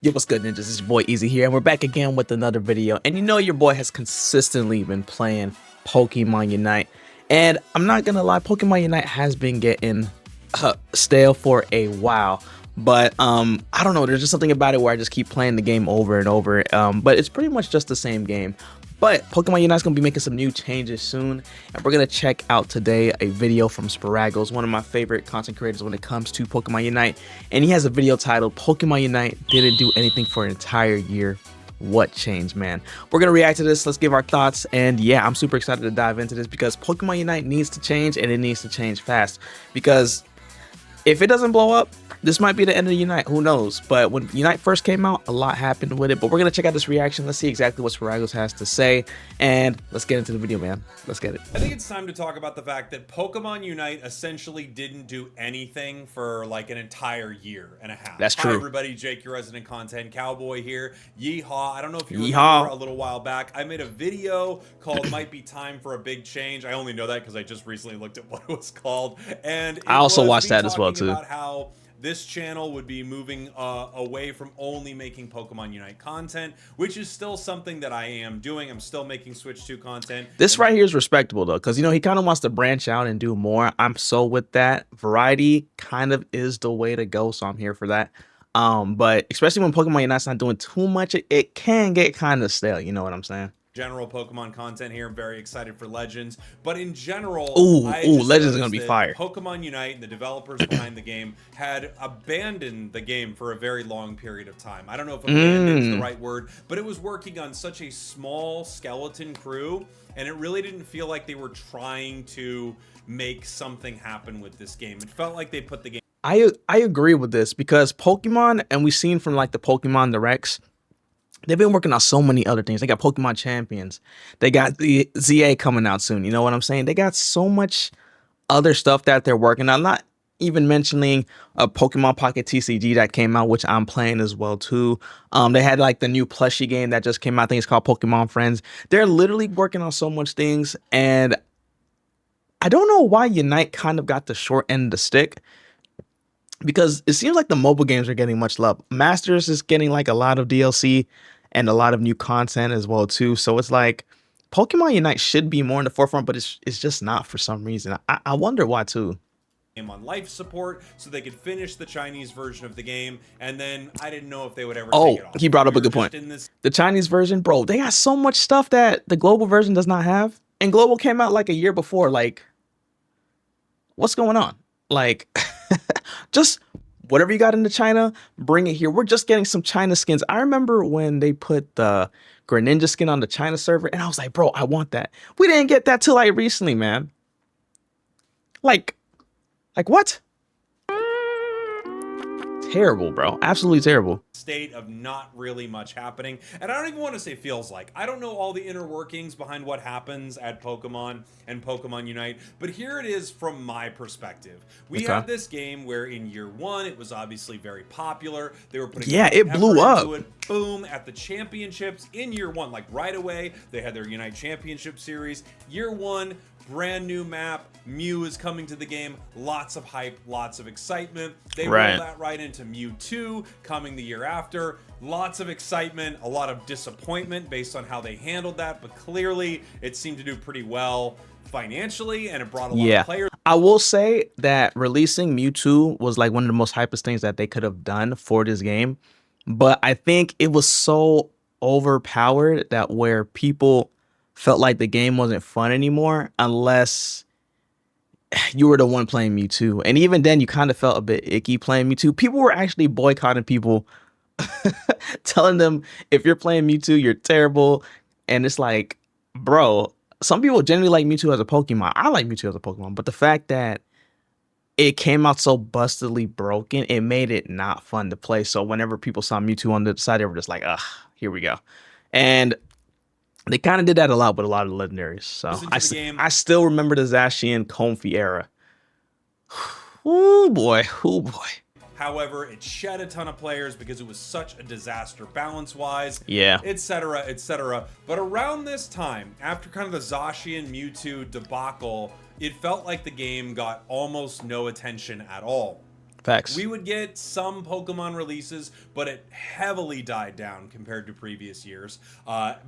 Yo, what's good, ninjas? It's your boy Easy here, and we're back again with another video. And you know your boy has consistently been playing Pokemon Unite. And I'm not gonna lie, Pokemon Unite has been getting stale for a while. But I don't know, there's just something about it where I just keep playing the game over and over. But it's pretty much just the same game. But Pokemon Unite's gonna be making some new changes soon, and we're gonna check out today a video from Sparaggles, one of my favorite content creators when it comes to Pokemon Unite. And he has a video titled "Pokemon Unite didn't do anything for an entire year. What changed, man?" We're gonna react to this. Let's give our thoughts, and yeah, I'm super excited to dive into this because Pokemon Unite needs to change, and it needs to change fast. Because if it doesn't blow up, this might be the end of Unite, who knows? But when Unite first came out, a lot happened with it. But we're gonna check out this reaction. Let's see exactly what Sparaggles has to say, and let's get into the video, man. Let's get it. I think it's time to talk about the fact that Pokemon Unite essentially didn't do anything for like an entire year and a half. That's true. Hi everybody, Jake, your resident content cowboy here. Yeehaw. I don't know if you Yeehaw. remember a little while back, I made a video called Might Be Time for a Big Change. I only know that because I just recently looked at what it was called. And I also watched that as well too. About how this channel would be moving away from only making Pokemon Unite content, which is still something that I am doing. I'm still making Switch 2 content. This right here is respectable though, because you know he kind of wants to branch out and do more. I'm so with that. Variety kind of is the way to go, so I'm here for that. But especially when Pokemon Unite's not doing too much, it can get kind of stale. You know what I'm saying? General Pokemon content here. I'm very excited for Legends, but in general, Legends is gonna be fire. Pokemon Unite and the developers behind the game had abandoned the game for a very long period of time. I don't know if abandoned is the right word, but it was working on such a small skeleton crew, and it really didn't feel like they were trying to make something happen with this game. It felt like they put the game. I agree with this because Pokemon, and we've seen from like the Pokemon Directs, they've been working on so many other things. They got Pokemon Champions. They got the ZA coming out soon. You know what I'm saying? They got so much other stuff that they're working on. Not even mentioning a Pokemon Pocket TCG that came out, which I'm playing as well too. They had like the new plushie game that just came out. I think it's called Pokemon Friends. They're literally working on so much things. And I don't know why Unite kind of got the short end of the stick, because it seems like the mobile games are getting much love. Masters is getting like a lot of DLC and a lot of new content as well too. So it's like Pokemon Unite should be more in the forefront, but it's just not for some reason. I wonder why too. On life support so they could finish the Chinese version of the game, and then I didn't know if they would ever take it off. He brought up a good point. The Chinese version, bro, they got so much stuff that the global version does not have. And global came out like a year before. Like, what's going on? Like, just whatever you got into China, bring it here. We're just getting some China skins. I remember when they put the Greninja skin on the China server, and I was like, bro, I want that. We didn't get that till like recently, man. Like what? Terrible, bro. Absolutely terrible. State of not really much happening, and I don't even want to say feels like. I don't know all the inner workings behind what happens at Pokemon and Pokemon Unite, but here it is from my perspective. We had this game where in year one it was obviously very popular. They were putting it blew up. Boom, at the championships in year one, like right away they had their Unite Championship series. Year one, brand new map, Mew is coming to the game, lots of hype, lots of excitement. They roll that right into Mew 2 coming the year after. Lots of excitement, a lot of disappointment based on how they handled that, but clearly it seemed to do pretty well financially, and it brought a lot of players. I will say that releasing Mewtwo was like one of the most hypest things that they could have done for this game, but I think it was so overpowered that where people felt like the game wasn't fun anymore unless you were the one playing Mewtwo. And even then, you kind of felt a bit icky playing Mewtwo. People were actually boycotting people, telling them, if you're playing Mewtwo, you're terrible. And it's like, bro, some people generally like Mewtwo as a Pokemon. I like Mewtwo as a Pokemon. But the fact that it came out so bustedly broken, it made it not fun to play. So whenever people saw Mewtwo on the side, they were just like, ugh, here we go. And they kind of did that a lot with a lot of legendaries. So I still remember the Zacian Comfy era. Oh boy, oh boy. However, it shed a ton of players because it was such a disaster balance-wise, etc., etc. But around this time, after kind of the Zacian Mewtwo debacle, it felt like the game got almost no attention at all. Facts. We would get some Pokemon releases, but it heavily died down compared to previous years.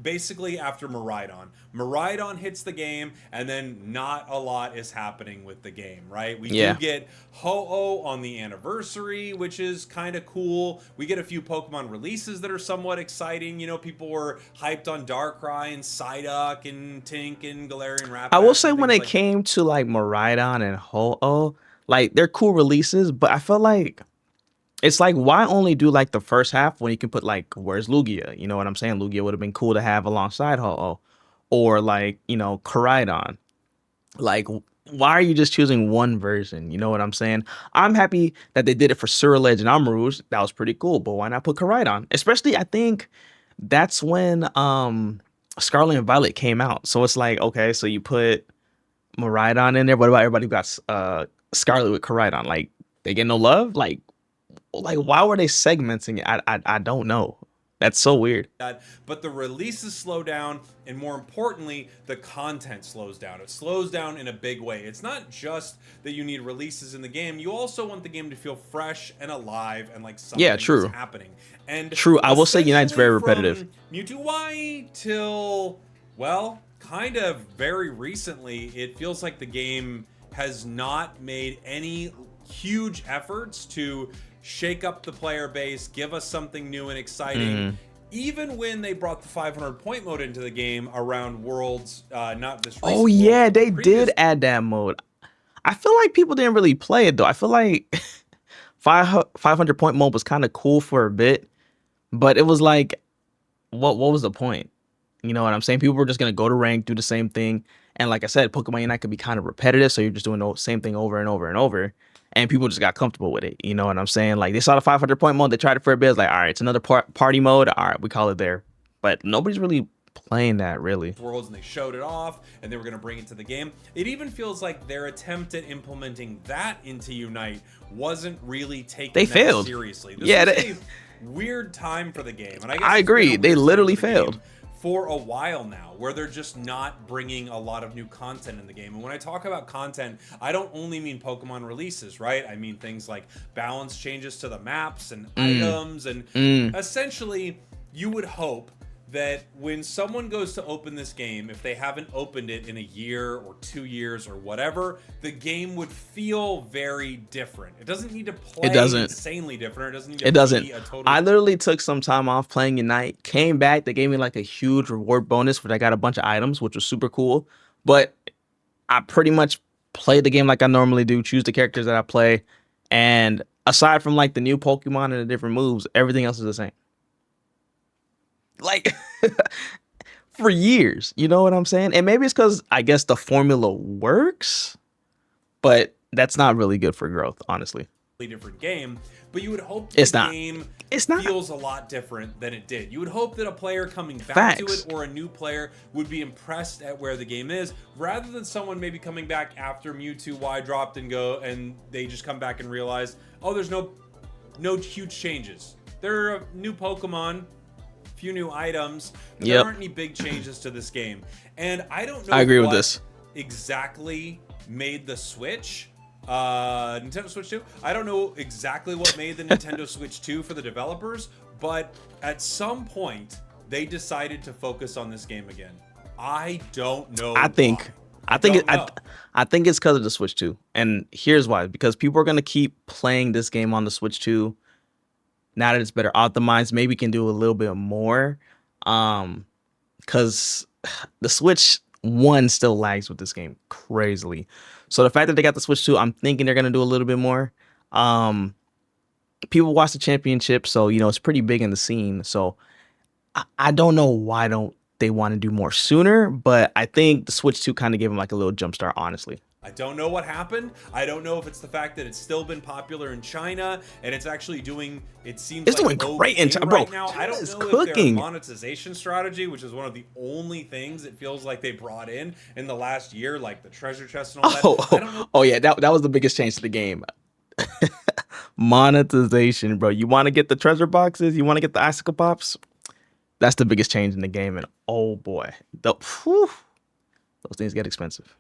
Basically, after Miraidon. Miraidon hits the game, and then not a lot is happening with the game, right? We do get Ho-Oh on the anniversary, which is kind of cool. We get a few Pokemon releases that are somewhat exciting. You know, people were hyped on Darkrai and Psyduck and Tink and Galarian Rapidash. I will say when it came to like Miraidon and Ho-Oh, like they're cool releases, but I feel like it's like, why only do like the first half when you can put like, where's Lugia? You know what I'm saying? Lugia would have been cool to have alongside Ho-Oh, or like, you know, Koraidon. Like, why are you just choosing one version? You know what I'm saying? I'm happy that they did it for Surledge and Amarouge. That was pretty cool, but why not put Koraidon? Especially, I think that's when Scarlet and Violet came out. So it's like, okay, so you put Miraidon in there. What about everybody who got Scarlet with Koraidon? Like, they get no love? Like why were they segmenting it? I don't know. That's so weird. But the releases slow down, and more importantly, the content slows down. It slows down in a big way. It's not just that you need releases in the game. You also want the game to feel fresh and alive and like something is happening. And true. I will say Unite's very repetitive. Mewtwo Y till, well, kind of very recently, it feels like the game has not made any huge efforts to shake up the player base, give us something new and exciting. Even when they brought the 500 point mode into the game around Worlds, not this recent yeah, they did add that mode. I feel like people didn't really play it though. I feel like 500 point mode was kind of cool for a bit, but it was like, what was the point? You know what I'm saying? People were just gonna go to rank, do the same thing, and like I said, Pokemon Unite could be kind of repetitive, so you're just doing the same thing over and over and over. And people just got comfortable with it. You know what I'm saying? Like, they saw the 500 point mode. They tried it for a bit. It's like, all right, it's another party mode. All right, we call it there. But nobody's really playing that, really. Worlds, and they showed it off, and they were going to bring it to the game. It even feels like their attempt at implementing that into Unite wasn't really taken seriously. This was a weird time for the game. And I agree. They literally failed. For a while now, where they're just not bringing a lot of new content in the game. And when I talk about content, I don't only mean Pokemon releases, right? I mean things like balance changes to the maps and items. And essentially, you would hope that when someone goes to open this game, if they haven't opened it in a year or 2 years or whatever, the game would feel very different. It doesn't need to play insanely different. It doesn't need to be a total... I literally took some time off playing Unite, came back, they gave me like a huge reward bonus, which I got a bunch of items, which was super cool. But I pretty much played the game like I normally do, choose the characters that I play, and aside from like the new Pokemon and the different moves, everything else is the same. Like, for years, you know what I'm saying? And maybe it's because I guess the formula works, but that's not really good for growth, honestly. Different game, but you would hope the game feels a lot different than it did. You would hope that a player coming back to it, or a new player, would be impressed at where the game is, rather than someone maybe coming back after Mewtwo Y dropped and they just come back and realize, oh, there's no huge changes. There are new Pokemon, few new items, but there aren't any big changes to this game. And I don't know with this exactly made the Switch, Nintendo Switch 2. I don't know exactly what made the Nintendo Switch 2 for the developers, but at some point they decided to focus on this game again. I don't know. I think it's because of the Switch 2, and here's why: because people are gonna keep playing this game on the Switch 2. Now that it's better optimized, maybe can do a little bit more. Because the Switch 1 still lags with this game crazily. So the fact that they got the Switch 2, I'm thinking they're gonna do a little bit more. People watch the championship, so you know it's pretty big in the scene. So I don't know why don't they want to do more sooner, but I think the Switch 2 kind of gave them like a little jump start, honestly. I don't know what happened. I don't know if it's the fact that it's still been popular in China and it's actually doing, it seems it's like doing great in China, bro. Right now. I don't know if their monetization strategy, which is one of the only things it feels like they brought in the last year, like the treasure chest and all that. I don't know. Oh yeah, that was the biggest change to the game. Monetization, bro. You want to get the treasure boxes? You want to get the icicle pops? That's the biggest change in the game, and oh boy, those things get expensive.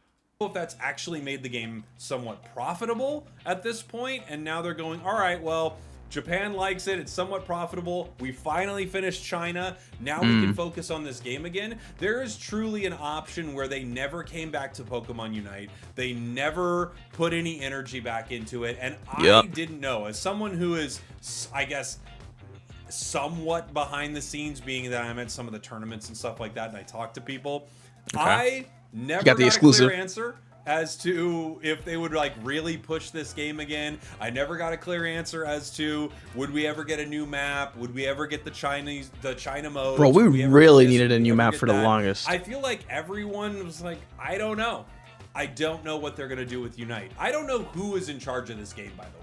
if that's actually made the game somewhat profitable at this point, and now they're going, all right, well, Japan likes it, it's somewhat profitable, we finally finished China, now we can focus on this game again. There is truly an option where they never came back to Pokemon Unite, they never put any energy back into it, and I didn't know, as someone who is, I guess, somewhat behind the scenes, being that I'm at some of the tournaments and stuff like that, and I talk to people, I never got a clear answer as to if they would like really push this game again. I never got a clear answer as to would we ever get a new map? Would we ever get the China mode? Bro, we really needed a new map for the longest. I feel like everyone was like, I don't know. I don't know what they're gonna do with Unite. I don't know who is in charge of this game, by the way.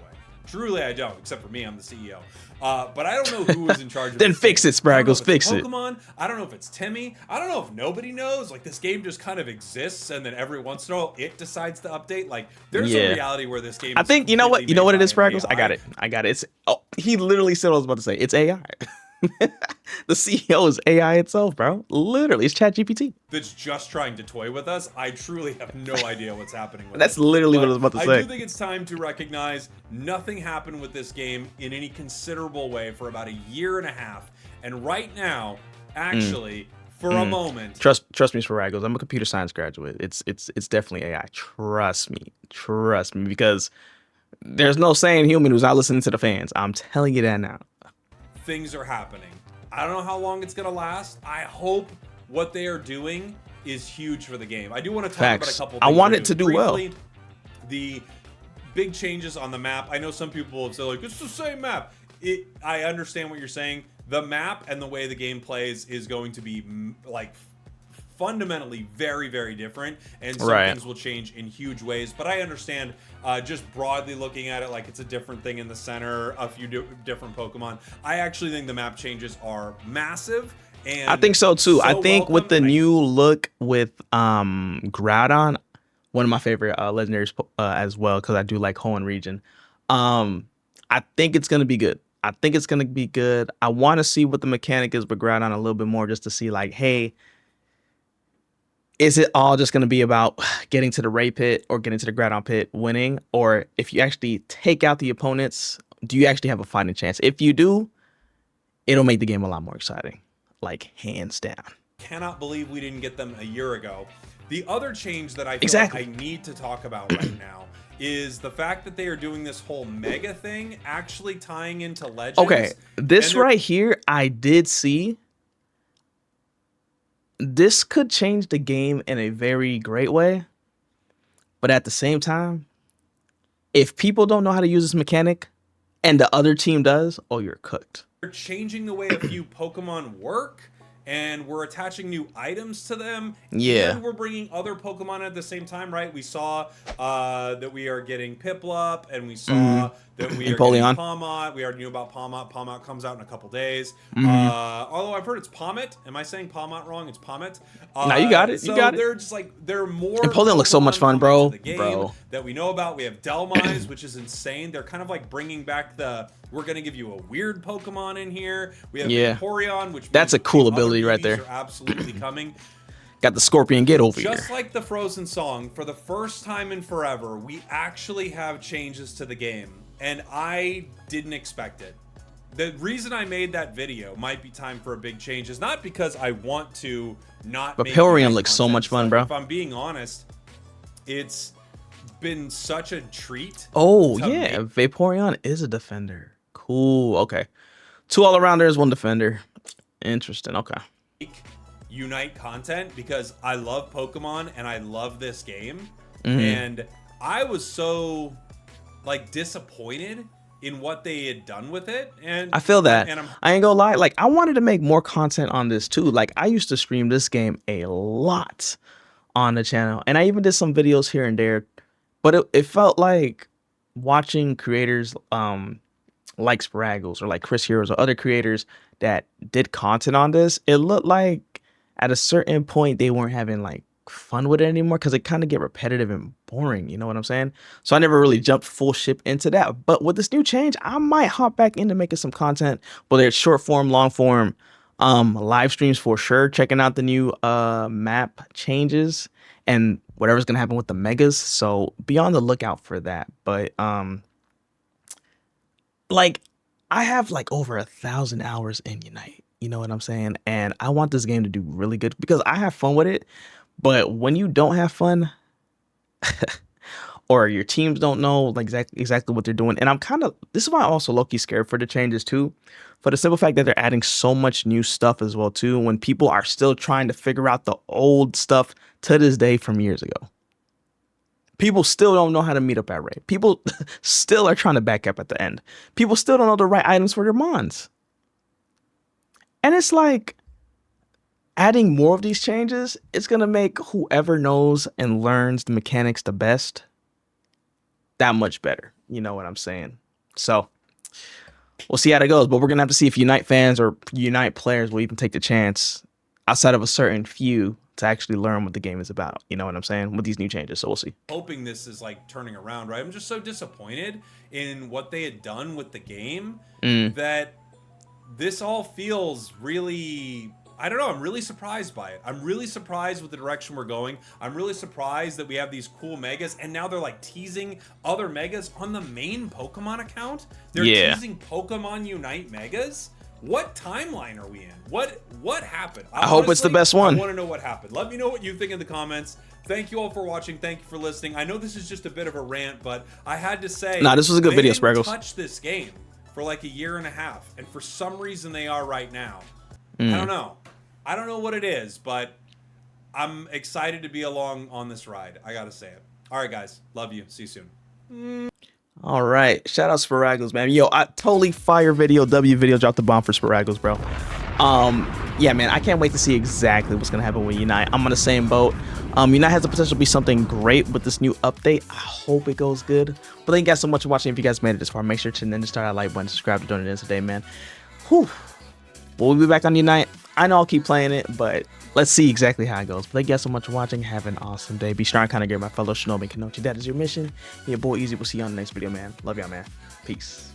Truly, I don't, except for me, I'm the CEO. But I don't know who is in charge of Then fix it, Spraggles, fix it. Pokemon. I don't know if it's Timmy. I don't know if nobody knows. Like, this game just kind of exists, and then every once in a while, it decides to update. Like, there's a reality where this game I think, you know what it is, Spraggles? I got it. It's, he literally said what I was about to say. It's AI. The CEO is AI itself, bro. Literally, it's ChatGPT. That's just trying to toy with us. I truly have no idea what's happening with That's literally what I was about to say. I do think it's time to recognize nothing happened with this game in any considerable way for about a year and a half. And right now, actually, for a moment, trust me, Spraggles. I'm a computer science graduate. It's definitely AI. Trust me, because there's no sane human who's not listening to the fans. I'm telling you that now. Things are happening. I don't know how long it's gonna last. I hope what they are doing is huge for the game. I do want to talk about a couple things. I want it to do well. The big changes on the map. I know some people have said like, it's the same map. I understand what you're saying. The map and the way the game plays is going to be like fundamentally very, very different, and some things will change in huge ways, but I understand just broadly looking at it, like it's a different thing in the center, a few different Pokemon. I actually think the map changes are massive, and I think so too. I think with the new look with Groudon, one of my favorite legendaries as well, because I do like Hoenn region, I think it's gonna be good. I want to see what the mechanic is with Groudon a little bit more, just to see like, hey, is it all just going to be about getting to the Ray pit or getting to the Groudon pit winning? Or if you actually take out the opponents, do you actually have a fighting chance? If you do, it'll make the game a lot more exciting. Like, hands down. Cannot believe we didn't get them a year ago. The other change that I feel like I need to talk about right now is the fact that they are doing this whole mega thing, actually tying into Legends. Okay, this right here, I did see. This could change the game in a very great way, but at the same time, if people don't know how to use this mechanic and the other team does, oh, you're cooked. They're changing the way a few Pokemon work, and we're attaching new items to them. Yeah. And we're bringing other Pokemon at the same time, right? We saw that we are getting Piplup, and we saw that we are getting Palmot. We already knew about Palmot. Palmot comes out in a couple days. Although I've heard it's Palmot. Am I saying Palmot wrong? It's Palmot. No, you got it. You got it. They're just like, they're more. And Pokemon looks so much fun, bro. That we know about. We have Delmise, which is insane. They're kind of like bringing back the, we're going to give you a weird Pokemon in here. We have Vaporeon, which that's a cool ability right there. Are absolutely coming. Got the Scorpion Get over here. Just like the Frozen song, for the first time in forever, we actually have changes to the game, and I didn't expect it. The reason I made that video, might be time for a big change, is not because I want to not. But Vaporeon looks so much fun, bro. If I'm being honest, it's been such a treat. Oh yeah, Vaporeon is a defender. Cool. Okay, 2 all-arounders, 1 defender. Interesting. Okay. Unite content, because I love Pokemon and I love this game, and I was so like disappointed in what they had done with it, and I feel that, and I ain't gonna lie, like I wanted to make more content on this too. Like I used to stream this game a lot on the channel, and I even did some videos here and there, but it felt like watching creators like Spraggles or like Chris Heroes or other creators that did content on this, it looked like at a certain point they weren't having like fun with it anymore, because it kind of get repetitive and boring, you know what I'm saying? So I never really jumped full ship into that. But with this new change, I might hop back into making some content, whether it's short form, long form, live streams for sure, checking out the new map changes, and whatever's gonna happen with the megas. So be on the lookout for that. But like I have like over 1,000 hours in Unite. You know what I'm saying? And I want this game to do really good because I have fun with it. But when you don't have fun, or your teams don't know like exactly what they're doing, and this is why I'm also low-key scared for the changes too, for the simple fact that they're adding so much new stuff as well too. When people are still trying to figure out the old stuff to this day from years ago. People still don't know how to meet up at raid. People still are trying to back up at the end. People still don't know the right items for their mons. And it's like adding more of these changes, it's going to make whoever knows and learns the mechanics the best that much better. You know what I'm saying? So we'll see how that goes. But we're going to have to see if Unite fans or Unite players will even take the chance outside of a certain few to actually learn what the game is about. You know what I'm saying? With these new changes. So we'll see. Hoping this is like turning around, right? I'm just so disappointed in what they had done with the game that this all feels really, I don't know, I'm really surprised by it. I'm really surprised with the direction we're going. I'm really surprised that we have these cool megas, and now they're like teasing other megas on the main Pokemon account. They're teasing Pokemon Unite megas. What timeline are we in? What happened? I hope it's the best one. I want to know what happened. Let me know what you think in the comments. Thank you all for watching. Thank you for listening. I know this is just a bit of a rant, but I had to say, nah, this was a good video, Spraggles. Touch this game for like 1.5 years, and for some reason they are right now. I don't know. I don't know what it is, but I'm excited to be along on this ride. I gotta say it. All right, guys. Love you. See you soon. All right, shout out Spraggles, man. Yo, I totally fire video, W video, drop the bomb for Spraggles, bro. Yeah, man, I can't wait to see exactly what's gonna happen with Unite. I'm on the same boat. Unite has the potential to be something great with this new update. I hope it goes good. But thank you guys so much for watching. If you guys made it this far, make sure to then start that like button, subscribe to join it in today, man. Whew. We'll be back on Unite. I know I'll keep playing it, but let's see exactly how it goes. But thank you guys so much for watching. Have an awesome day. Be strong, kind of great, my fellow Shinobi Kenochi. That is your mission. Your boy Easy. We'll see you on the next video, man. Love y'all, man. Peace.